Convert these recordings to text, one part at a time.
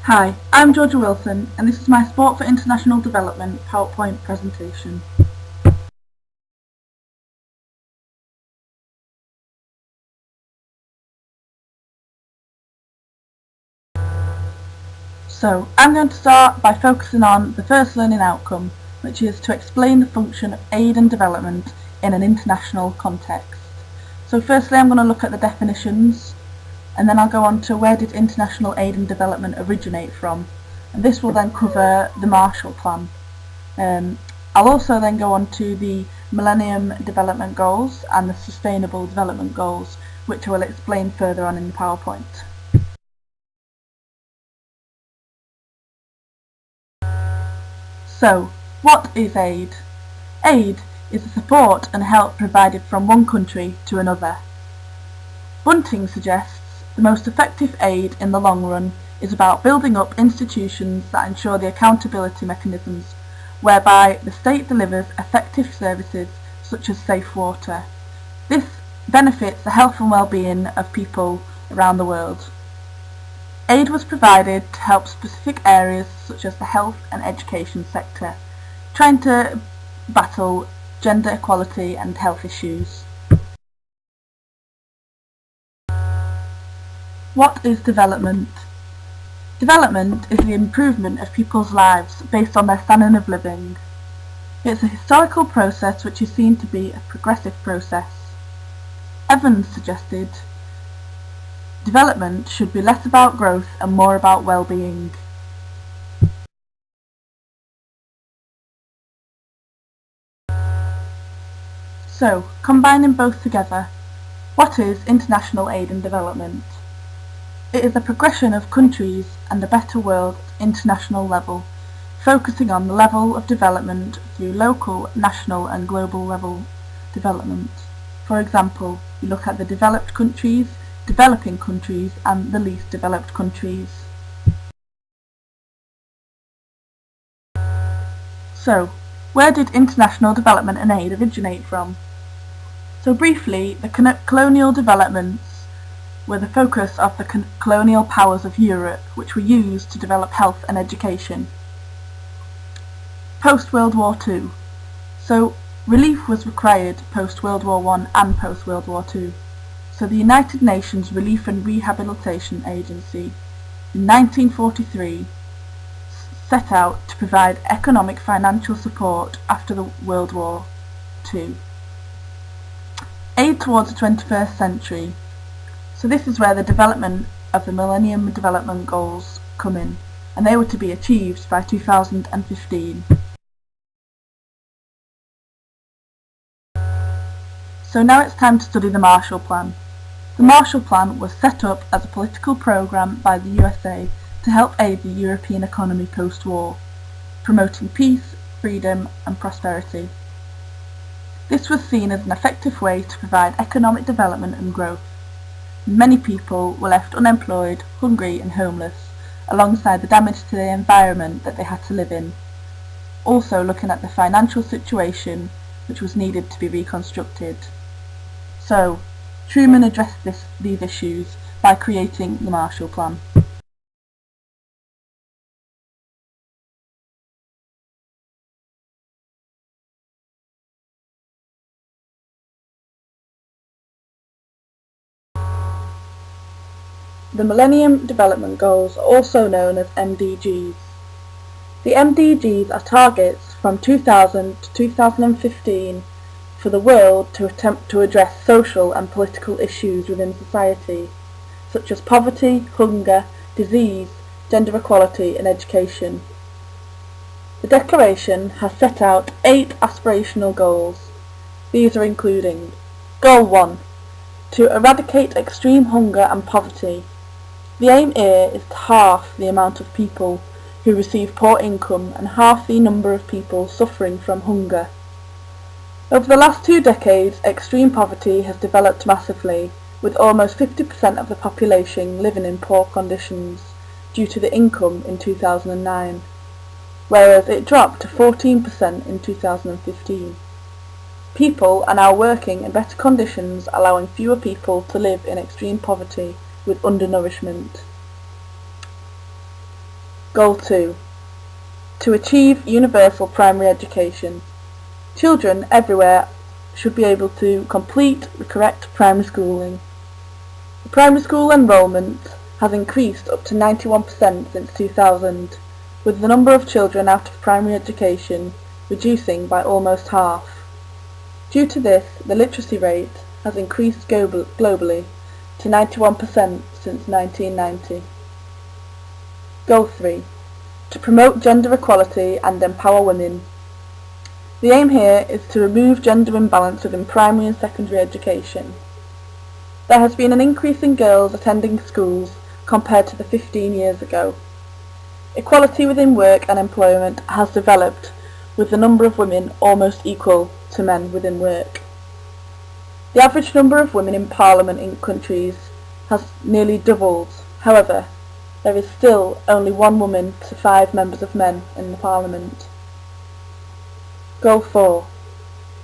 Hi, I'm Georgia Wilson and this is my Sport for International Development PowerPoint presentation. So, I'm going to start by focusing on the first learning outcome, which is to explain the function of aid and development in an international context. So firstly I'm going to look at the definitions, and then I'll go on to where did international aid and development originate from, and this will then cover the Marshall Plan. I'll also then go on to the Millennium Development Goals and the Sustainable Development Goals, which I will explain further on in the PowerPoint. So, what is aid? Aid is the support and help provided from one country to another. Bunting suggests the most effective aid in the long run is about building up institutions that ensure the accountability mechanisms whereby the state delivers effective services such as safe water. This benefits the health and well-being of people around the world. Aid was provided to help specific areas such as the health and education sector, trying to battle gender equality and health issues. What is development? Development is the improvement of people's lives based on their standard of living. It's a historical process which is seen to be a progressive process. Evans suggested development should be less about growth and more about well-being. So, combining both together, what is international aid and development? It is a progression of countries and a better world at international level, focusing on the level of development through local, national and global level development. For example, we look at the developed countries, developing countries and the least developed countries. So, where did international development and aid originate from? So briefly, the colonial developments were the focus of the colonial powers of Europe, which were used to develop health and education. Post-World War II. So relief was required post-World War I and post-World War II. So the United Nations Relief and Rehabilitation Agency in 1943 set out to provide economic financial support after the World War II. Aid towards the 21st century. So this is where the development of the Millennium Development Goals come in, and they were to be achieved by 2015. So now it's time to study the Marshall Plan. The Marshall Plan was set up as a political programme by the USA to help aid the European economy post-war, promoting peace, freedom and prosperity. This was seen as an effective way to provide economic development and growth. Many people were left unemployed, hungry and homeless, alongside the damage to the environment that they had to live in. Also looking at the financial situation which was needed to be reconstructed. So, Truman addressed these issues by creating the Marshall Plan. The Millennium Development Goals are also known as MDGs. The MDGs are targets from 2000 to 2015 for the world to attempt to address social and political issues within society, such as poverty, hunger, disease, gender equality and education. The Declaration has set out 8 aspirational goals. These are including Goal 1. To eradicate extreme hunger and poverty. The aim here is to halve the amount of people who receive poor income and half the number of people suffering from hunger. Over the last 2 decades, extreme poverty has developed massively, with almost 50% of the population living in poor conditions due to the income in 2009, whereas it dropped to 14% in 2015. People are now working in better conditions, allowing fewer people to live in extreme poverty with undernourishment. Goal 2. To achieve universal primary education. Children everywhere should be able to complete the correct primary schooling. The primary school enrolment has increased up to 91% since 2000, with the number of children out of primary education reducing by almost half. Due to this, the literacy rate has increased globally to 91% since 1990. Goal 3. To promote gender equality and empower women. The aim here is to remove gender imbalance within primary and secondary education. There has been an increase in girls attending schools compared to the 15 years ago. Equality within work and employment has developed, with the number of women almost equal to men within work. The average number of women in parliament in countries has nearly doubled. However, there is still only 1 woman to 5 members of men in the parliament. Goal 4.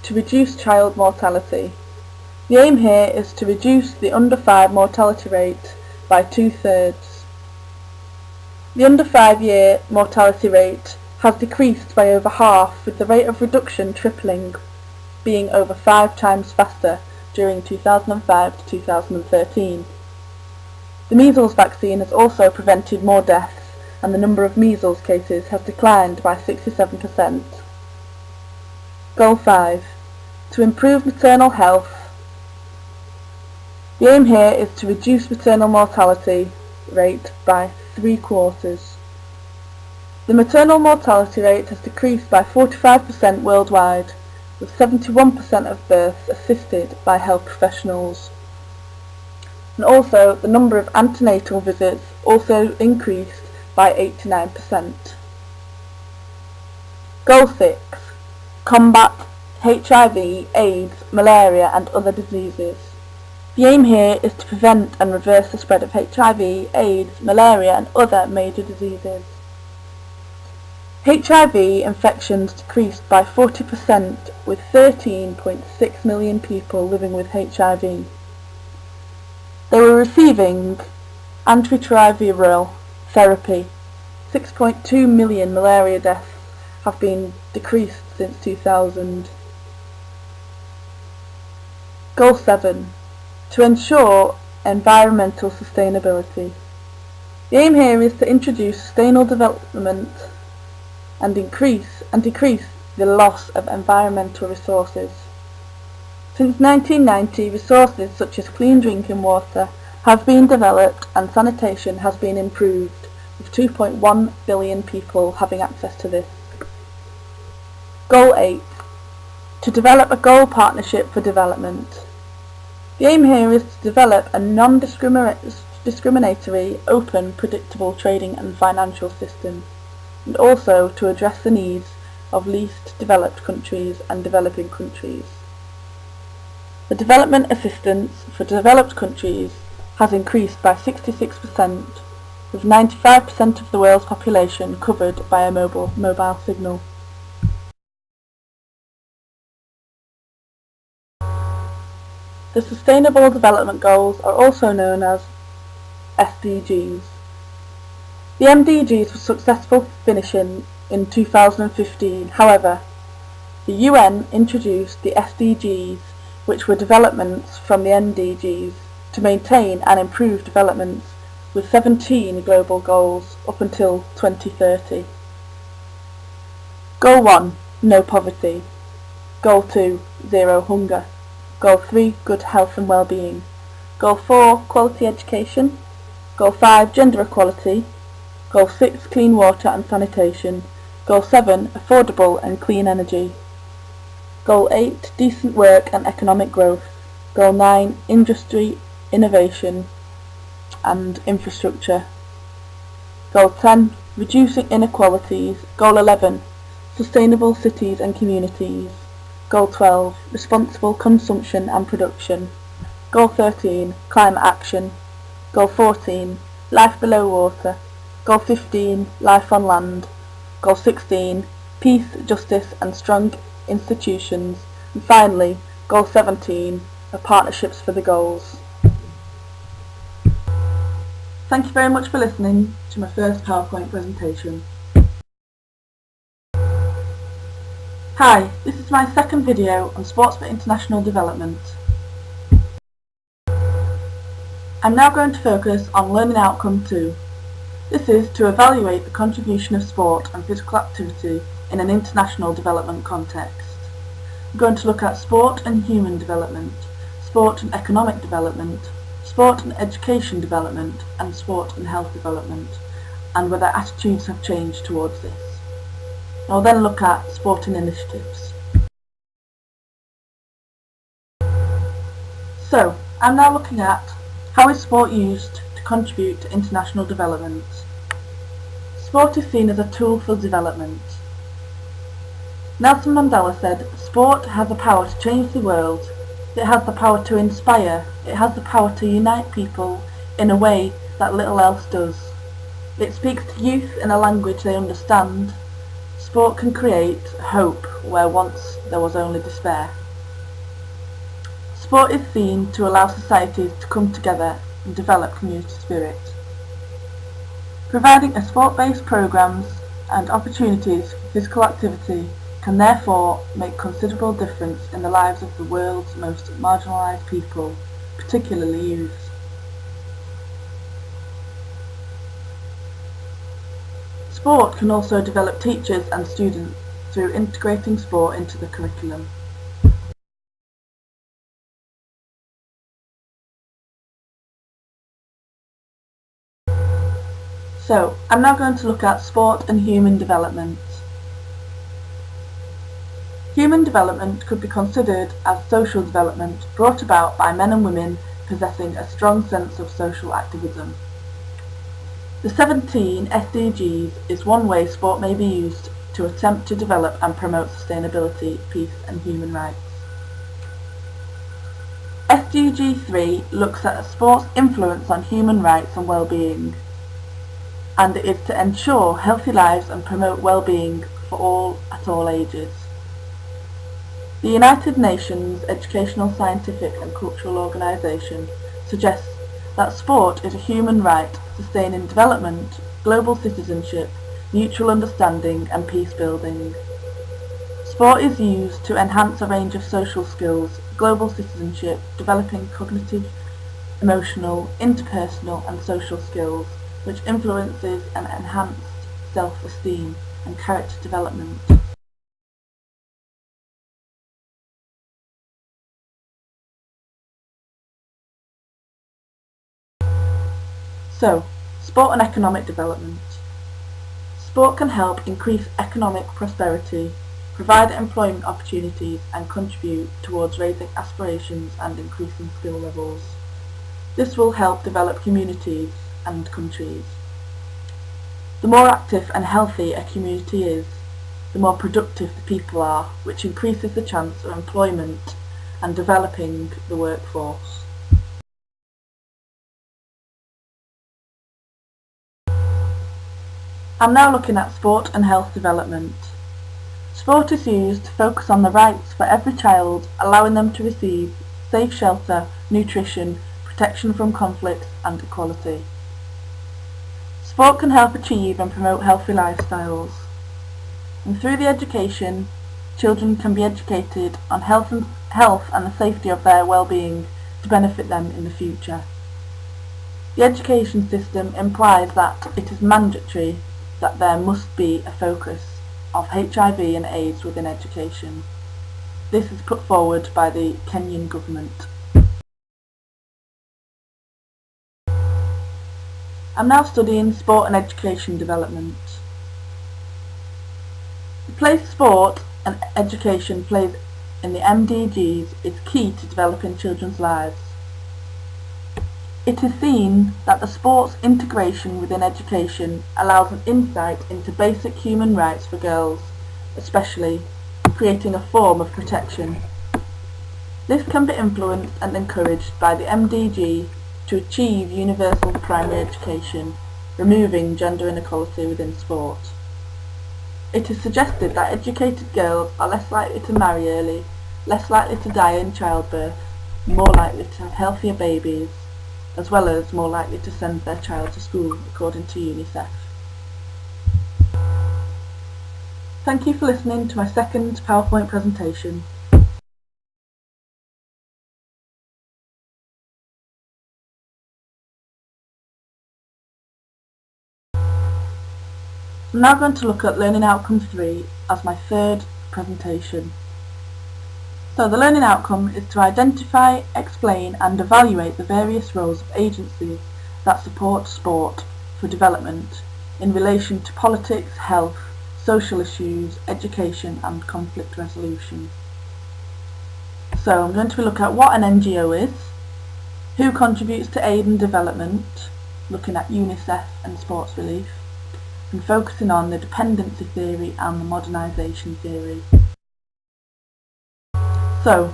To reduce child mortality. The aim here is to reduce the under 5 mortality rate by 2/3. The under 5-year mortality rate has decreased by over half, with the rate of reduction tripling, being over 5 times faster during 2005 to 2013. The measles vaccine has also prevented more deaths, and the number of measles cases has declined by 67%. Goal 5. To improve maternal health. The aim here is to reduce maternal mortality rate by 3/4. The maternal mortality rate has decreased by 45% worldwide, with 71% of births assisted by health professionals. And also, the number of antenatal visits also increased by 89%. Goal 6. Combat HIV, AIDS, malaria and other diseases. The aim here is to prevent and reverse the spread of HIV, AIDS, malaria and other major diseases. HIV infections decreased by 40%, with 13.6 million people living with HIV. They were receiving antiretroviral therapy. 6.2 million malaria deaths have been decreased since 2000. Goal 7. To ensure environmental sustainability. The aim here is to introduce sustainable development and decrease the loss of environmental resources. Since 1990, resources such as clean drinking water have been developed and sanitation has been improved, with 2.1 billion people having access to this. Goal 8. To develop a goal partnership for development. The aim here is to develop a non-discriminatory, open, predictable trading and financial system, and also to address the needs of least developed countries and developing countries. The development assistance for developed countries has increased by 66%, with 95% of the world's population covered by a mobile signal. The Sustainable Development Goals are also known as SDGs. The MDGs were successful finishing in 2015. However, the UN introduced the SDGs, which were developments from the MDGs, to maintain and improve developments, with 17 global goals up until 2030. Goal 1. No poverty. Goal 2. Zero hunger. Goal 3. Good health and well-being. Goal 4. Quality education. Goal 5. Gender equality. Goal 6. Clean water and sanitation. Goal 7. Affordable and clean energy. Goal 8. Decent work and economic growth. Goal 9. Industry, innovation and infrastructure. Goal 10. Reducing inequalities. Goal 11. Sustainable cities and communities. Goal 12. Responsible consumption and production. Goal 13. Climate action. Goal 14. Life below water. Goal 15. Life on land. Goal 16. Peace, justice and strong institutions. And finally, Goal 17. Partnerships for the goals. Thank you very much for listening to my first PowerPoint presentation. Hi, this is my second video on Sports for International Development. I'm now going to focus on Learning Outcome 2. This is to evaluate the contribution of sport and physical activity in an international development context. We're going to look at sport and human development, sport and economic development, sport and education development, and sport and health development, and whether attitudes have changed towards this. I'll then look at sporting initiatives. So, I'm now looking at how is sport used to contribute to international development. Sport is seen as a tool for development. Nelson Mandela said, "Sport has the power to change the world. It has the power to inspire. It has the power to unite people in a way that little else does. It speaks to youth in a language they understand. Sport can create hope where once there was only despair." Sport is seen to allow societies to come together and develop community spirit. Providing a sport-based programs and opportunities for physical activity can therefore make considerable difference in the lives of the world's most marginalised people, particularly youth. Sport can also develop teachers and students through integrating sport into the curriculum. So, I'm now going to look at sport and human development. Human development could be considered as social development brought about by men and women possessing a strong sense of social activism. The 17 SDGs is one way sport may be used to attempt to develop and promote sustainability, peace and human rights. SDG 3 looks at sport's influence on human rights and well-being, and it is to ensure healthy lives and promote well-being for all at all ages. The United Nations Educational, Scientific and Cultural Organization suggests that sport is a human right sustaining development, global citizenship, mutual understanding and peace building. Sport is used to enhance a range of social skills, global citizenship, developing cognitive, emotional, interpersonal and social skills, which influences an enhanced self-esteem and character development. So, sport and economic development. Sport can help increase economic prosperity, provide employment opportunities and contribute towards raising aspirations and increasing skill levels. This will help develop communities and countries. The more active and healthy a community is, the more productive the people are, which increases the chance of employment and developing the workforce. I'm now looking at sport and health development. Sport is used to focus on the rights for every child, allowing them to receive safe shelter, nutrition, protection from conflict and equality. Sport can help achieve and promote healthy lifestyles. And through the education, children can be educated on health and the safety of their well-being to benefit them in the future. The education system implies that it is mandatory that there must be a focus of HIV and AIDS within education. This is put forward by the Kenyan government. I'm now studying sport and education development. The place sport and education plays in the MDGs is key to developing children's lives. It is seen that the sports integration within education allows an insight into basic human rights for girls, especially creating a form of protection. This can be influenced and encouraged by the MDG to achieve universal primary education, removing gender inequality within sport. It is suggested that educated girls are less likely to marry early, less likely to die in childbirth, more likely to have healthier babies, as well as more likely to send their child to school, according to UNICEF. Thank you for listening to my second PowerPoint presentation. I'm now going to look at Learning Outcome 3 as my third presentation. So the learning outcome is to identify, explain and evaluate the various roles of agencies that support sport for development in relation to politics, health, social issues, education and conflict resolution. So I'm going to look at what an NGO is, who contributes to aid and development, looking at UNICEF and sports relief, and focusing on the dependency theory and the modernisation theory. So,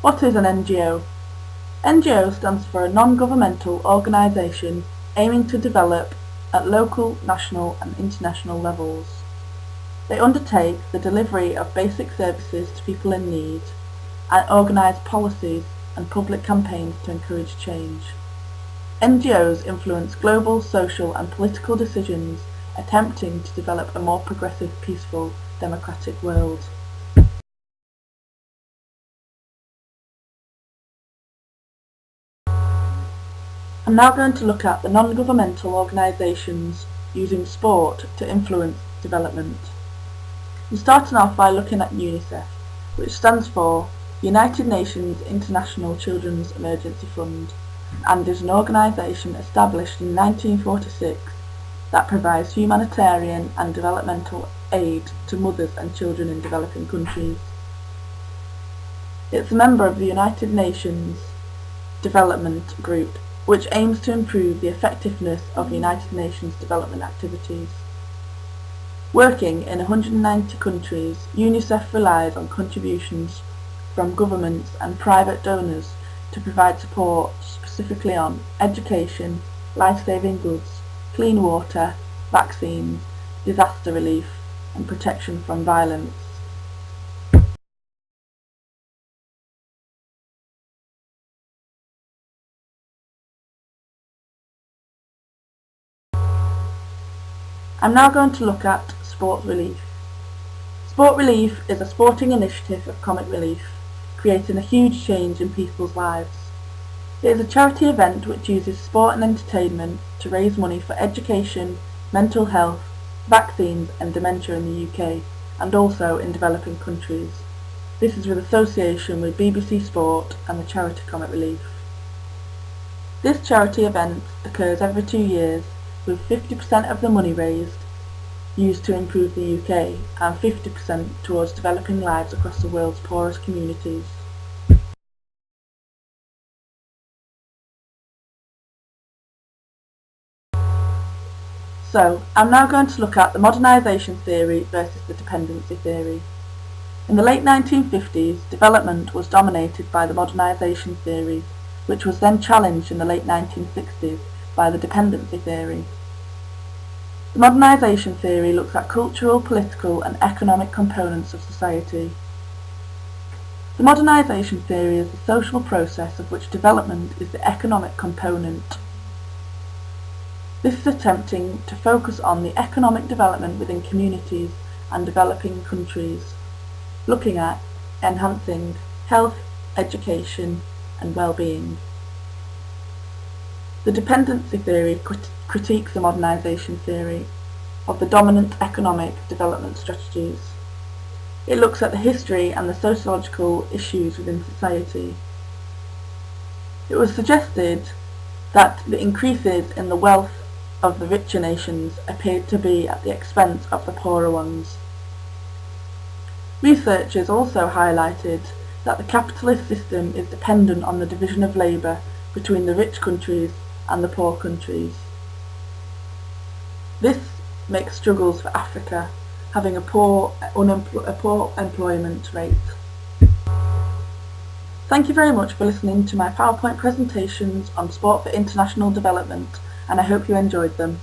what is an NGO? NGO stands for a non-governmental organisation aiming to develop at local, national and international levels. They undertake the delivery of basic services to people in need and organise policies and public campaigns to encourage change. NGOs influence global, social and political decisions, attempting to develop a more progressive, peaceful, democratic world. I'm now going to look at the non-governmental organisations using sport to influence development. I'm starting off by looking at UNICEF, which stands for United Nations International Children's Emergency Fund, and is an organisation established in 1946 that provides humanitarian and developmental aid to mothers and children in developing countries. It's a member of the United Nations Development Group, which aims to improve the effectiveness of United Nations development activities. Working in 190 countries, UNICEF relies on contributions from governments and private donors to provide support specifically on education, life-saving goods, clean water, vaccines, disaster relief and protection from violence. I'm now going to look at Sport Relief. Sport Relief is a sporting initiative of Comic Relief, creating a huge change in people's lives. It is a charity event which uses sport and entertainment to raise money for education, mental health, vaccines and dementia in the UK, and also in developing countries. This is with association with BBC Sport and the charity Comic Relief. This charity event occurs every 2 years, with 50% of the money raised used to improve the UK and 50% towards developing lives across the world's poorest communities. So, I'm now going to look at the modernisation theory versus the dependency theory. In the late 1950s, development was dominated by the modernisation theory, which was then challenged in the late 1960s by the dependency theory. The modernisation theory looks at cultural, political and economic components of society. The modernisation theory is the social process of which development is the economic component. This is attempting to focus on the economic development within communities and developing countries, looking at enhancing health, education and well-being. The dependency theory critiques the modernisation theory of the dominant economic development strategies. It looks at the history and the sociological issues within society. It was suggested that the increases in the wealth of the richer nations appeared to be at the expense of the poorer ones. Researchers also highlighted that the capitalist system is dependent on the division of labour between the rich countries and the poor countries. This makes struggles for Africa, having a poor employment rate. Thank you very much for listening to my PowerPoint presentations on sport for international development, and I hope you enjoyed them.